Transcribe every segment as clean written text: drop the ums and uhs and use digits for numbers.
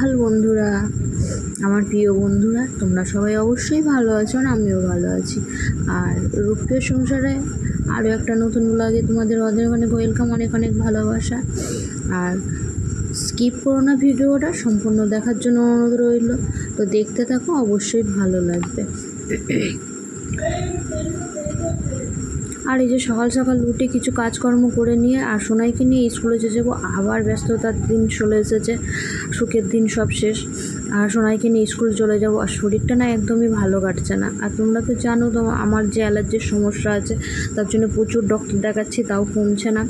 সকাল বন্ধুরা, আমার প্রিয় বন্ধুরা, তোমরা সবাই অবশ্যই ভালো আছো আর আমিও ভালো আছি। আর রূপের সংসারে আরও একটা নতুন ব্লগে তোমাদের অনেক ওয়েলকাম, অনেক অনেক ভালোবাসা। আর স্কিপ করো না, ভিডিওটা সম্পূর্ণ দেখার জন্য অনুরোধ রইল। তো দেখতে থাকো, অবশ্যই ভালো লাগবে। আর এই যে সকাল সকাল উঠে কিছু কাজকর্ম করে নিয়ে আর সোনাইকে নিয়ে স্কুলে যাবো, আবার ব্যস্ততার দিন চলে এসেছে, সুখের দিন সব শেষ। আর সোনাইকে নিয়ে স্কুল চলে যাব, আর শরীরটা না একদমই ভালো কাটছে না। আর তোমরা তো জানো তো আমার যে অ্যালার্জির সমস্যা আছে, তার জন্য প্রচুর ডক্টর দেখাচ্ছি, তাও কমছে না।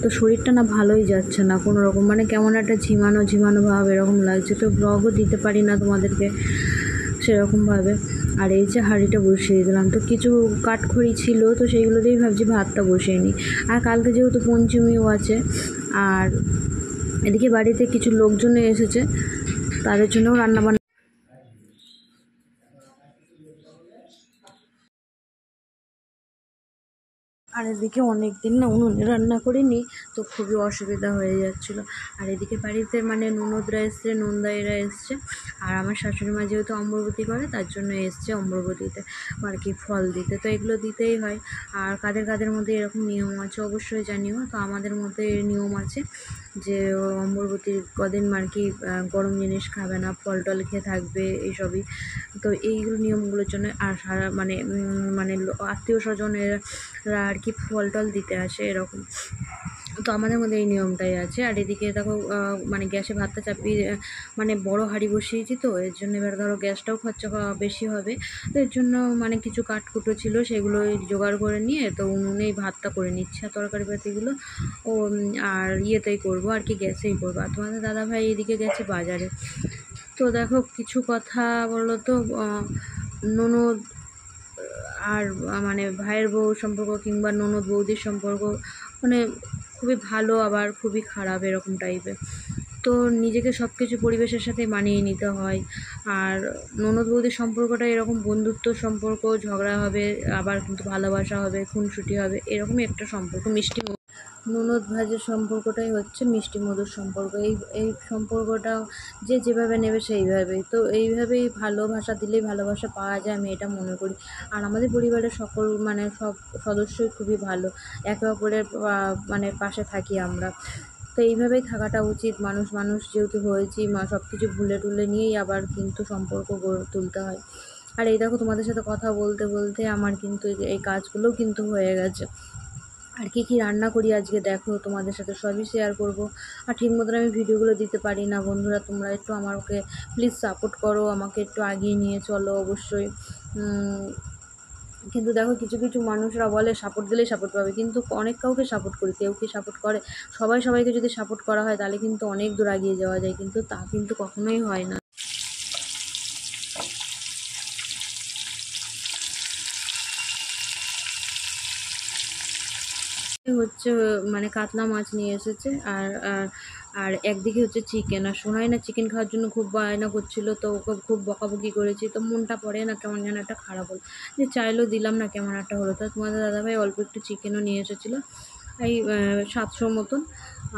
তো শরীরটা না ভালোই যাচ্ছে না কোনো রকম, মানে কেমন একটা ঝিমানো ঝিমানো ভাব এরকম লাগছে। তো ব্লগও দিতে পারি না তোমাদেরকে সেরকমভাবে। আর এই যে হাঁড়িটা বসিয়ে দিলাম, তো কিছু কাঠখড়ি ছিল, তো সেইগুলো দিয়েই ভাবছি ভাতটা বসিয়ে নিই। আর কালকে যেহেতু পঞ্চমীও আছে, আর এদিকে বাড়িতে কিছু লোকজন এসেছে, তাদের জন্যও রান্নাবান্না। আর এদিকে অনেক দিন না উনুনে রান্না করিনি, তো খুবই অসুবিধা হয়ে যাচ্ছিলো। আর এদিকে বাড়িতে মানে ননদরা এসছে, নন্দাইরা এসছে, আর আমার শাশুড়ি মা যেহেতু অম্বরবতী করে, তার জন্য এসছে অম্বরবতীতে আর কি ফল দিতে। তো এগুলো দিতেই হয়। আর কাদের কাদের মধ্যে এরকম নিয়ম আছে অবশ্যই জানিও। তো আমাদের মধ্যে নিয়ম আছে যে অম্বরবতীর কদিন আর কি গরম জিনিস খাবে না, ফল টল খেয়ে থাকবে, এইসবই। তো এইগুলো নিয়মগুলোর জন্য আর সারা মানে মানে আত্মীয় স্বজনেরা আর কি ফল টল দিতে আসে এরকম। তো আমাদের মধ্যে এই নিয়মটাই আছে। আর এদিকে দেখো মানে গ্যাসে ভাতটা চাপিয়ে মানে বড় হাঁড়ি বসিয়েছি, তো এর জন্য এবার ধরো গ্যাসটাও খরচা বেশি হবে। তো এর জন্য মানে কিছু কাঠকুটো ছিল, সেগুলো জোগাড় করে নিয়ে তো উনুনেই ভাতটা করে নিচ্ছে। আর তরকারি পাতিগুলো ও আর ইয়েতেই করবো আর কি, গ্যাসেই করবো। আর তোমাদের দাদাভাই এদিকে গেছে বাজারে। তো দেখো কিছু কথা বলো তো, ননদ আর মানে ভাইয়ের বউ সম্পর্ক কিংবা ননদ বৌদির সম্পর্ক মানে খুবই ভালো, আবার খুবই খারাপ এরকম টাইপের। তো নিজেকে সব কিছু পরিবেশের সাথে মানিয়ে নিতে হয়। আর ননদ বৌদির সম্পর্কটা এরকম বন্ধুত্ব সম্পর্ক, ঝগড়া হবে আবার কিন্তু ভালোবাসা হবে, খুনসুটি হবে, এরকমই একটা সম্পর্ক। মিষ্টি ননদ ভাইয়ের সম্পর্কটাই হচ্ছে মিষ্টি মধুর সম্পর্ক। এই সম্পর্কটা যে যেভাবে নেবে সেইভাবেই। তো এইভাবেই ভালোবাসা দিলেই ভালোবাসা পাওয়া যায়, আমি এটা মনে করি। আর আমাদের পরিবারের সকল মানে সব সদস্যই খুবই ভালো, একে অপরের মানে পাশে থাকি আমরা। তো এইভাবেই থাকাটা উচিত। মানুষ যেহেতু হয়েছি, সব কিছু ভুলে টুলে নিয়েই আবার কিন্তু সম্পর্ক গড়ে তুলতে হয়। আর এই দেখো তোমাদের সাথে কথা বলতে বলতে আমার কিন্তু এই কাজগুলোও কিন্তু হয়ে গেছে। আর কী কী রান্না করি আজকে দেখো, তোমাদের সাথে সবই শেয়ার করব। আর ঠিক মতন আমি ভিডিওগুলো দিতে পারি না বন্ধুরা, তোমরা একটু আমাকে প্লিজ সাপোর্ট করো, আমাকে একটু আগিয়ে নিয়ে চলো অবশ্যই। কিন্তু দেখো কিছু কিছু মানুষরা বলে সাপোর্ট দিলেই সাপোর্ট পাবে, কিন্তু অনেক কাউকে সাপোর্ট করি, কেউ কি সাপোর্ট করে? সবাইকে যদি সাপোর্ট করা হয় তাহলে কিন্তু অনেক দূর এগিয়ে যাওয়া যায়, কিন্তু তা কিন্তু কখনোই হয় না। হচ্ছে মানে কাতলা মাছ নিয়ে এসেছে, আর আর আর একদিকে হচ্ছে চিকেন। আর সোনাই না চিকেন খাওয়ার জন্য খুব বায়না করছিল, তো ওকে খুব বকাবকি করেছি, তো মনটা পড়ে না, কেমন যেন একটা খারাপ হলো, যে চাইলেও দিলাম না, কেমন একটা হলো। তো তোমাদের দাদাভাই অল্প একটু চিকেনও নিয়ে এসেছিলো, এই 700 মতন।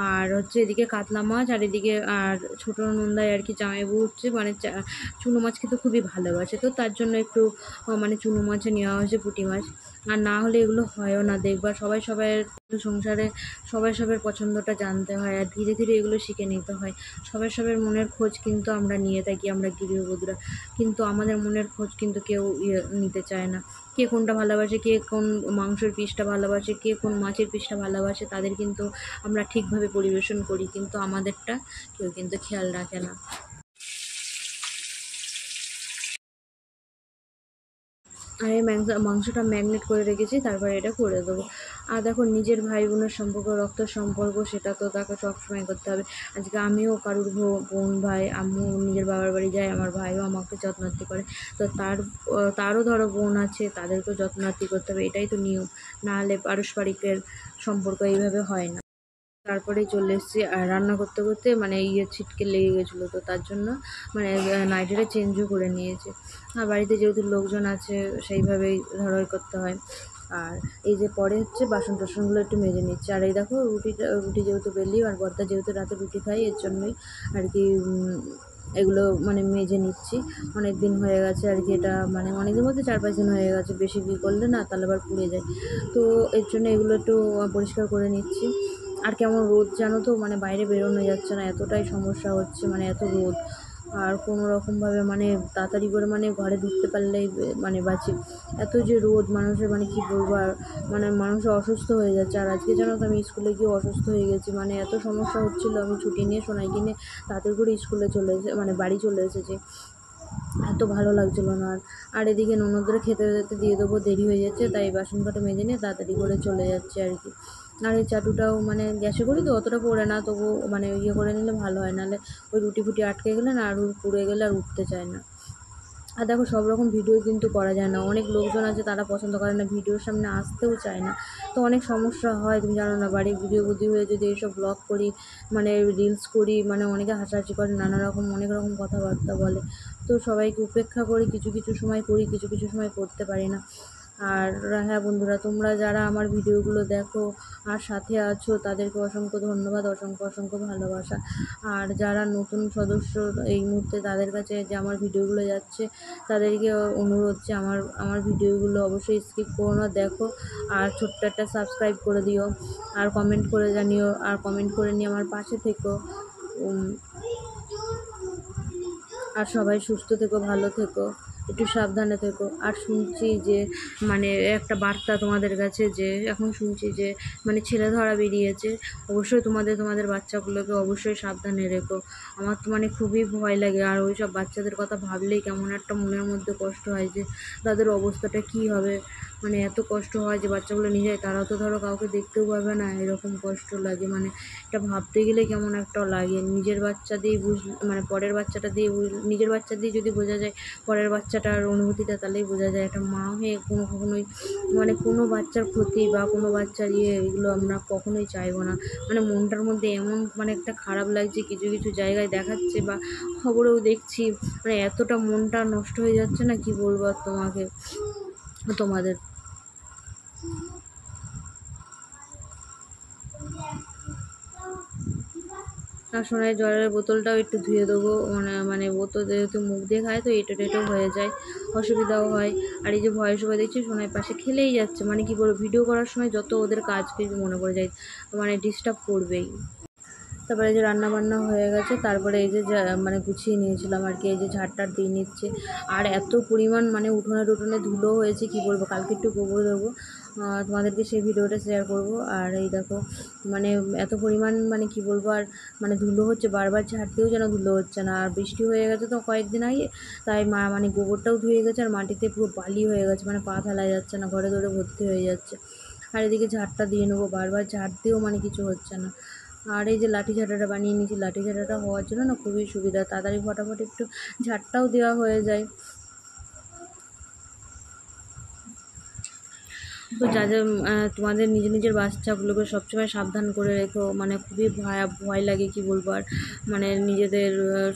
আর হচ্ছে এদিকে কাতলা মাছ, আর এদিকে আর ছোটো নন্দায় আর কি জামাইবু হচ্ছে মানে চুনো মাছ খেতে খুবই ভালোবাসে, তো তার জন্য একটু মানে চুনো মাছে নেওয়া হয়েছে, পুঁটি মাছ। আর না হলে এগুলো হয়ও না, দেখবা সবাই সংসারে সবার পছন্দটা জানতে হয়, আর ধীরে ধীরে এগুলো শিখে নিতে হয়। সবার মনের খোঁজ কিন্তু আমরা নিয়ে থাকি, আমরা গৃহবধূরা, কিন্তু আমাদের মনের খোঁজ কিন্তু কেউ নিতে চায় না। কে কোনটা ভালোবাসে, কে কোন মাংসের পিসটা ভালোবাসে, কে কোন মাছের পিসটা ভালোবাসে, তাদের কিন্তু আমরা ঠিকভাবে পরিবেশন করি, কিন্তু আমাদেরটা কেউ কিন্তু খেয়াল রাখে না। আর এই মাংসটা ম্যারিনেট করে রেখেছি, তারপরে এটা করে দেবো। আর দেখো নিজের ভাই বোনের সম্পর্ক, রক্ত সম্পর্ক, সেটা তো তাকে সবসময় করতে হবে। আজকে আমিও কারুর বোন ভাই, আম্মু নিজের বাবার বাড়ি যায়, আমার ভাইও আমাকে যত্নার্থী করে, তো তারও ধরো বোন আছে, তাদেরকেও যত্নার্থী করতে হবে, এটাই তো নিয়ম। নাহলে পারস্পরিকের সম্পর্ক এইভাবে হয় না। তারপরেই চলে এসেছি, আর রান্না করতে করতে মানে ছিটকে লেগে গেছিলো, তো তার জন্য মানে নাইটিটা চেঞ্জও করে নিয়েছি। আর বাড়িতে যেহেতু লোকজন আছে, সেইভাবেই ধরো করতে হয়। আর এই যে পরে হচ্ছে বাসন টাসনগুলো একটু মেজে নিচ্ছে। আর এই দেখো রুটি যেহেতু বেলি, আর বর্দা যেহেতু রাতে রুটি খাই, এর জন্যই আর কি এগুলো মানে মেজে নিচ্ছি। অনেক দিন হয়ে গেছে আর কি, এটা মানে অনেক দিন বলতে 4-5 দিন হয়ে গেছে, বেশি কী করলে না তাহলে আবার পুড়ে যায়। তো এর জন্য এগুলো একটু পরিষ্কার করে নিচ্ছি। আর কেমন রোদ জানো তো, মানে বাইরে বেরোনো যাচ্ছে না, এতটাই সমস্যা হচ্ছে, মানে এত রোদ। আর কোনো রকমভাবে মানে তাড়াতাড়ি করে মানে ঘরে ঢুকতে পারলেই মানে বাঁচি। এত যে রোদ, মানুষের মানে কী বলবো, আর মানে মানুষ অসুস্থ হয়ে যাচ্ছে। আর আজকে জানো তো আমি স্কুলে গিয়ে অসুস্থ হয়ে গেছি, মানে এত সমস্যা হচ্ছিলো, আমি ছুটি নিয়ে সোনাইকে নিয়ে তাড়াতাড়ি করে স্কুলে চলে মানে বাড়ি চলে এসেছি। এত ভালো লাগছিলো না। আর এদিকে ননদদের খেতে যেতে দিয়ে দেবো, দেরি হয়ে যাচ্ছে, তাই বাসন কটা মেজে নিয়ে তাড়াতাড়ি করে চলে যাচ্ছে আর কি। আর এই চাটুটাও মানে গ্যাসে করি তো অতটা পড়ে না, তবু মানে ইয়ে করে নিলে ভালো হয়, নাহলে ওই রুটি ফুটি আটকে গেলে না আর পুড়ে গেলে আর উঠতে চায় না। আর দেখো সব রকম ভিডিও কিন্তু করা যায় না, অনেক লোকজন আছে তারা পছন্দ করে না, ভিডিওর সামনে আসতেও চায় না, তো অনেক সমস্যা হয়, তুমি জানো না। বাড়ির ভিডিও বুদ্ধি হয়ে যদি এইসব ব্লগ করি, মানে রিলস করি, মানে অনেকে হাসাহাসি করে, নানা রকম অনেক রকম কথাবার্তা বলে, তো সবাইকে উপেক্ষা করি, কিছু কিছু সময় করি, কিছু কিছু সময় করতে পারি না। আর হ্যাঁ বন্ধুরা, তোমরা যারা আমার ভিডিওগুলো দেখো আর সাথে আছো তাদেরকে অসংখ্য ধন্যবাদ, অসংখ্য অসংখ্য ভালোবাসা। আর যারা নতুন সদস্য এই মুহূর্তে, তাদের কাছে যে আমার ভিডিওগুলো যাচ্ছে, তাদেরকে অনুরোধ যে আমার ভিডিওগুলো অবশ্যই স্কিপ করো না, দেখো। আর ছোট্ট একটা সাবস্ক্রাইব করে দিও, আর কমেন্ট করে জানিও, আর কমেন্ট করে নিয়ে আমার পাশে থেকো। আর সবাই সুস্থ থেকো, ভালো থেকো, একটু সাবধানে থেকো। আর শুনছি যে মানে একটা বার্তা তোমাদের কাছে, যে এখন শুনছি যে মানে ছেলে ধরা বেরিয়েছে, অবশ্যই তোমাদের বাচ্চাগুলোকে অবশ্যই সাবধানে রেখো। আমার তো মানে খুবই ভয় লাগে, আর ওই সব বাচ্চাদের কথা ভাবলেই কেমন একটা মনের মধ্যে কষ্ট হয়, যে তাদের অবস্থাটা কী হবে। মানে এত কষ্ট হয় যে বাচ্চাগুলো নিয়ে যায়, তারাও তো ধরো কাউকে দেখতেও পাবে না, এরকম কষ্ট লাগে। মানে এটা ভাবতে গেলে কেমন একটা লাগে, নিজের বাচ্চা দিয়েই মানে পরের বাচ্চাটা দিয়ে নিজের বাচ্চা দিয়ে যদি বোঝা যায় পরের বাচ্চাটার অনুভূতিটা, তাহলেই বোঝা যায়। একটা মা হয়ে কখনোই মানে কোনো বাচ্চার ক্ষতি বা কোনো বাচ্চার এগুলো আমরা কখনোই চাইবো না। মানে মনটার মধ্যে এমন মানে একটা খারাপ লাগছে, কিছু কিছু জায়গায় দেখাচ্ছে বা খবরেও দেখছি, মানে এতটা মনটা নষ্ট হয়ে যাচ্ছে না, কি বলবো আর তোমাদের। আর সোনাই জলের বোতলটাও একটু ধুয়ে দেবো, মানে বোতল যেহেতু মুখ দিয়ে খায় তো এঁটো টেটো হয়ে যায়, অসুবিধাও হয়। আর এই যে ভয়েস ওভার দেখছি সোনাই পাশে খেলেই যাচ্ছে, মানে কি বলবো, ভিডিও করার সময় যত ওদের কাজ কিছু মনে পড়ে যায়, মানে ডিস্টার্ব করবেই। তারপরে এই যে রান্নাবান্না হয়ে গেছে, তারপরে এই যে মানে গুছিয়ে নিয়েছিলাম আর কি, এই যে ঝাড়টার দিয়ে নিচ্ছে। আর এত পরিমাণ মানে উঠোনে টুঠোনে ধুলো হয়েছে, কি বলবো, কালকে একটু গোবর দেবো, তোমাদেরকে সেই ভিডিওটা শেয়ার করব। আর এই দেখো মানে এত পরিমাণ মানে কি বলবো, আর মানে ধুলো হচ্ছে, বারবার ঝাড়তেও যেন ধুলো হচ্ছে না। আর বৃষ্টি হয়ে গেছে তো কয়েকদিন আগে, তাই মানে গোবরটাও ধুয়ে গেছে, আর মাটিতে পুরো বালি হয়ে গেছে, মানে পা ফেলা যাচ্ছে না, ঘরে ধরে ভর্তি হয়ে যাচ্ছে। আর এদিকে ঝাড়টা দিয়ে নেবো, বারবার ঝাড় দিয়েও মানে কিছু হচ্ছে না। আর এই যে লাঠি ঝাঁটাটা বানিয়ে নিয়েছি, লাঠি ঝাঁটাটা হওয়ার জন্য না খুবই সুবিধা, তাড়াতাড়ি ফটাফট একটু ঝাড়টাও দেওয়া হয়ে যায়। তো তোমাদের নিজের বাচ্চাগুলোকে সবসময় সাবধান করে রেখো, মানে খুবই ভয় লাগে, কি বলবো। আর মানে নিজেদের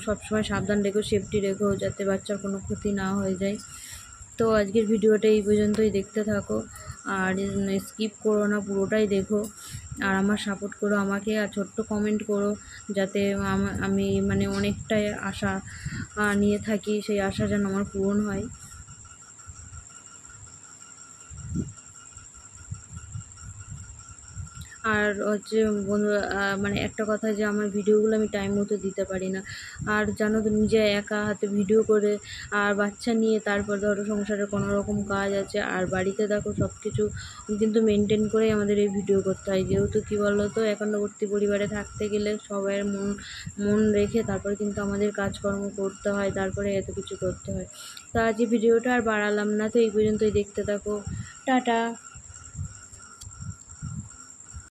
সবসময় সাবধান রেখো, সেফটি রেখো, যাতে বাচ্চার কোনো ক্ষতি না হয়ে যায়। তো আজকের ভিডিওটা এই পর্যন্তই, দেখতে থাকো, আর স্কিপ করো না, পুরোটাই দেখো। আর আমার সাপোর্ট করো আমাকে, আর ছোট্ট কমেন্ট করো, যাতে আমি মানে অনেকটাই আশা নিয়ে থাকি, সেই আশা যেন আমার পূরণ হয়। আর হচ্ছে বন্ধুরা, মানে একটা কথা, যে আমার ভিডিওগুলো আমি টাইম মতো দিতে পারি না। আর জানো তো, নিজে একা হাতে ভিডিও করে আর বাচ্চা নিয়ে, তারপর ধরো সংসারে কোনো রকম কাজ আছে, আর বাড়িতে দেখো সব কিছু কিন্তু মেনটেন করেই আমাদের এই ভিডিও করতে হয়, যেহেতু কী বলো তো, একান্নবর্তী পরিবারে থাকতে গেলে সবাইয়ের মন রেখে তারপরে কিন্তু আমাদের কাজকর্ম করতে হয়, তারপরে এত কিছু করতে হয়। তো আজ এই ভিডিওটা আর বাড়ালাম না, তো এই পর্যন্তই, দেখতে থাকো, টাটা।